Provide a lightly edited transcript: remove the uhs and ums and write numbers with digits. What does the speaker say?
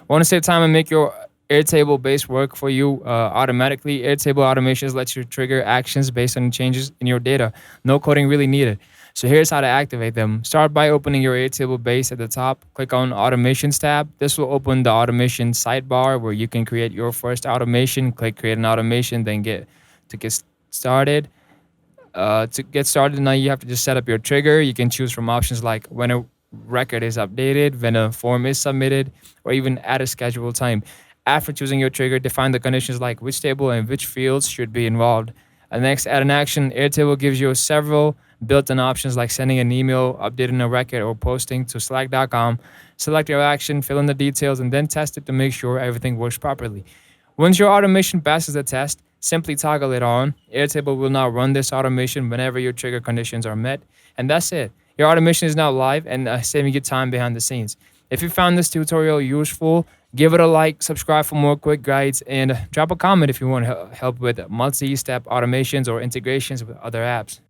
Want to save time and make your Airtable base work for you automatically? Airtable Automations lets you trigger actions based on changes in your data. No coding really needed. So here's how to activate them. Start by opening your Airtable base at the top. Click on Automations tab. This will open the automation sidebar where you can create your first automation. Click Create an Automation, then get started. To get started, now you have to just set up your trigger. You can choose from options like when a record is updated, when a form is submitted, or even add a scheduled time. After choosing your trigger, define the conditions like which table and which fields should be involved. And next, add an action. Airtable gives you several built-in options like sending an email, updating a record, or posting to Slack.com. Select your action, fill in the details, and then test it to make sure everything works properly. Once your automation passes the test, simply toggle it on. Airtable will now run this automation whenever your trigger conditions are met. And that's it. Your automation is now live and saving you time behind the scenes. If you found this tutorial useful, give it a like, subscribe for more quick guides, and drop a comment if you want help with multi-step automations or integrations with other apps.